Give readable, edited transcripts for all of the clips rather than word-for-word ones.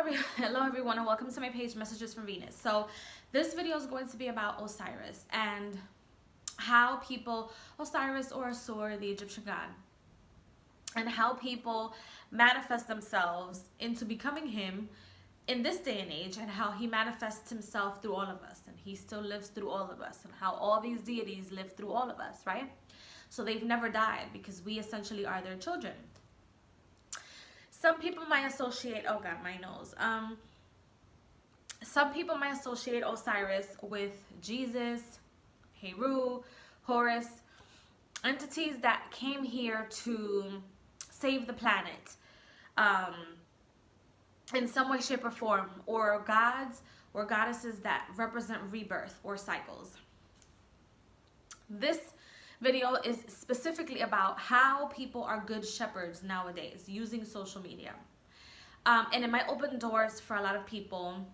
Hello everyone, and welcome to my page, Messages from Venus. So this video is going to be about Osiris and how people, Osiris or Asur, the Egyptian god, and how people manifest themselves into becoming him in this day and age, and how he manifests himself through all of us, and he still lives through all of us, and how all these deities live through all of us, right? So they've never died because we essentially are their children. Some people might associate, oh god, my nose. Some people might associate Osiris with Jesus, Heru, Horus, entities that came here to save the planet in some way, shape, or form, or gods or goddesses that represent rebirth or cycles. This video is specifically about how people are good shepherds nowadays using social media. And it might open doors for a lot of people.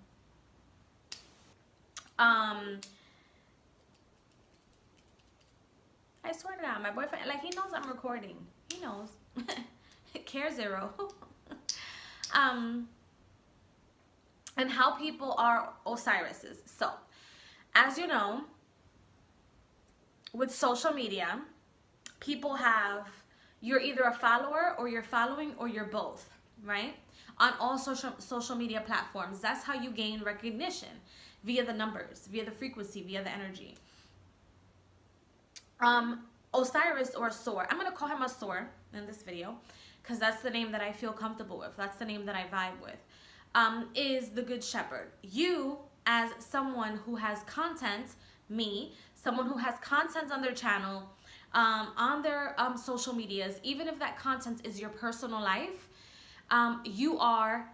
I swear to God, my boyfriend, like, he knows I'm recording. He knows. Care zero. And how people are Osiris's. So, as you know, with social media, people have, you're either a follower or you're following or you're both, right? On all social media platforms, that's how you gain recognition, via the numbers, via the frequency, via the energy. Osiris or Asur, I'm going to call him Asur in this video because that's the name that I feel comfortable with. That's the name that I vibe with. Is the good shepherd. You, as someone who has content, me, someone who has content on their channel, on their social medias, even if that content is your personal life, you are,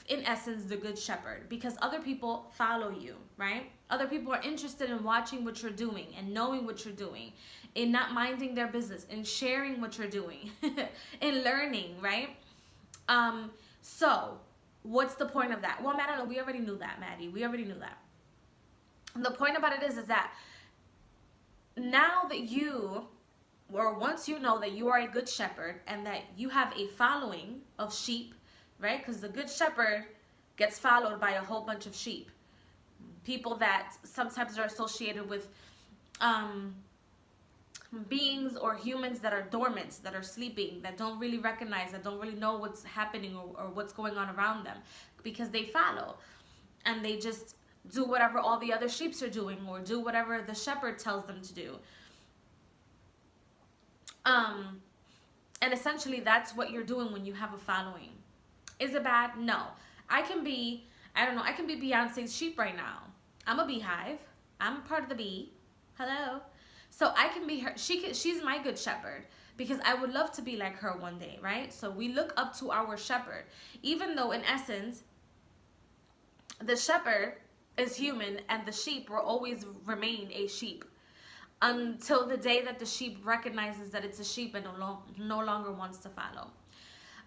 in essence, the good shepherd, because other people follow you, right? Other people are interested in watching what you're doing and knowing what you're doing, in not minding their business, in sharing what you're doing, in learning, right? So what's the point of that? Well, Madeline, we already knew that, Maddie. We already knew that. The point about it is that now that you, or once you know that you are a good shepherd and that you have a following of sheep, right? Because the good shepherd gets followed by a whole bunch of sheep. People that sometimes are associated with beings or humans that are dormant, that are sleeping, that don't really recognize, that don't really know what's happening or what's going on around them, because they follow and they just do whatever all the other sheep are doing, or do whatever the shepherd tells them to do. And essentially that's what you're doing when you have a following. Is it bad? No. I can be, I don't know, I can be Beyonce's sheep right now. I'm a beehive. I'm part of the bee. Hello. So I can be her. She's my good shepherd, because I would love to be like her one day, right? So we look up to our shepherd, even though in essence the shepherd is human and the sheep will always remain a sheep until the day that the sheep recognizes that it's a sheep and no longer wants to follow.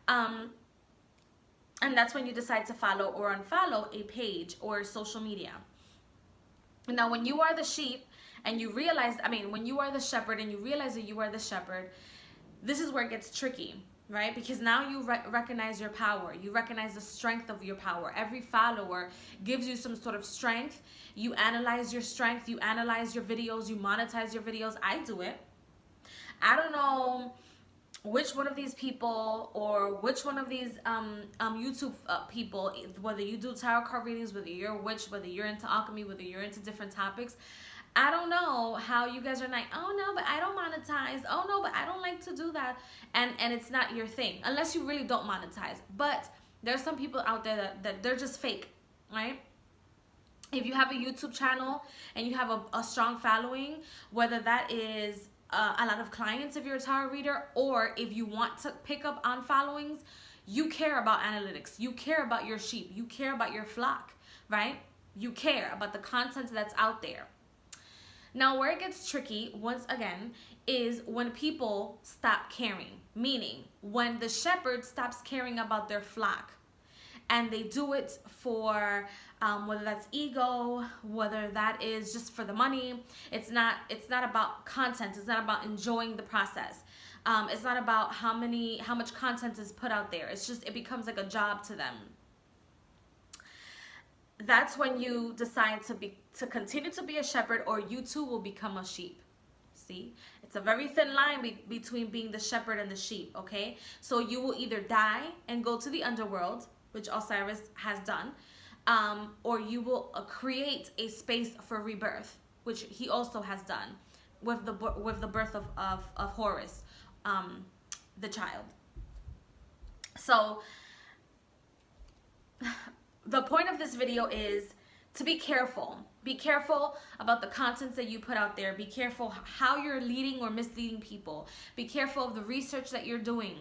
And that's when you decide to follow or unfollow a page or social media. Now, when you are the sheep and you realize, when you are the shepherd and you realize that you are the shepherd, this is where it gets tricky, right? Because now you recognize your power. You recognize the strength of your power. Every follower gives you some sort of strength. You analyze your strength. You analyze your videos. You monetize your videos. I do it. I don't know which one of these people or which one of these YouTube people, whether you do tarot card readings, whether you're a witch, whether you're into alchemy, whether you're into different topics, I don't know how you guys are like, oh no, but I don't monetize. Oh no, but I don't like to do that. And it's not your thing, unless you really don't monetize. But there's some people out there that they're just fake, right? If you have a YouTube channel and you have a strong following, whether that is a lot of clients if you're a tarot reader, or if you want to pick up on followings, you care about analytics. You care about your sheep. You care about your flock, right? You care about the content that's out there. Now, where it gets tricky, once again, is when people stop caring. Meaning, when the shepherd stops caring about their flock, and they do it for whether that's ego, whether that is just for the money. It's not about content. It's not about enjoying the process. It's not about how much content is put out there. It's just, it becomes like a job to them. that's when you decide to continue to be a shepherd, or you too will become a sheep. See, it's a very thin line between being the shepherd and the sheep. Okay, so you will either die and go to the underworld, which Osiris has done, or you will create a space for rebirth, which he also has done with the birth of Horus, the child. So the point of this video is to be careful. Be careful about the contents that you put out there. Be careful how you're leading or misleading people. Be careful of the research that you're doing.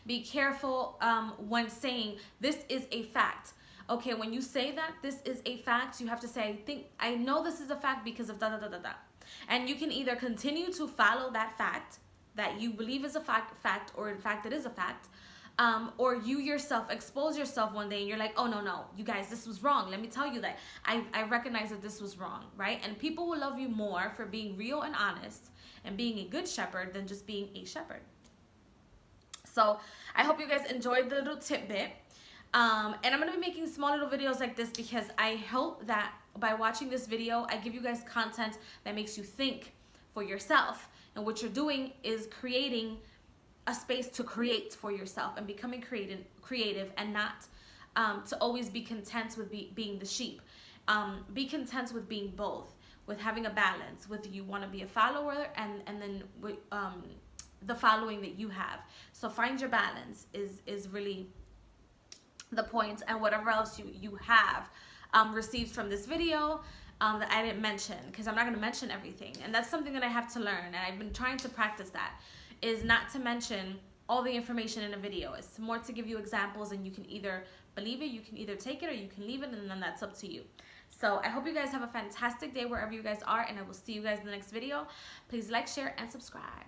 Be careful when saying this is a fact. Okay, when you say that this is a fact, you have to say, I know this is a fact because of da da da da da. And you can either continue to follow that fact that you believe is a fact, or in fact it is a fact, or you yourself expose yourself one day and you're like, oh no, you guys, this was wrong. Let me tell you that I recognize that this was wrong, right? And people will love you more for being real and honest and being a good shepherd than just being a shepherd. So I hope you guys enjoyed the little tidbit. And I'm going to be making small little videos like this because I hope that by watching this video, I give you guys content that makes you think for yourself. And what you're doing is creating a space to create for yourself and becoming creative, and not to always be content with being the sheep. Be content with being both, with having a balance, whether you want to be a follower and then with the following that you have. So find your balance is really the point, and whatever else you have received from this video that I didn't mention, because I'm not going to mention everything, and that's something that I have to learn, and I've been trying to practice that, is not to mention all the information in a video. It's more to give you examples, and you can either believe it, you can either take it, or you can leave it, and then that's up to you. So I hope you guys have a fantastic day wherever you guys are, and I will see you guys in the next video. Please like, share, and subscribe.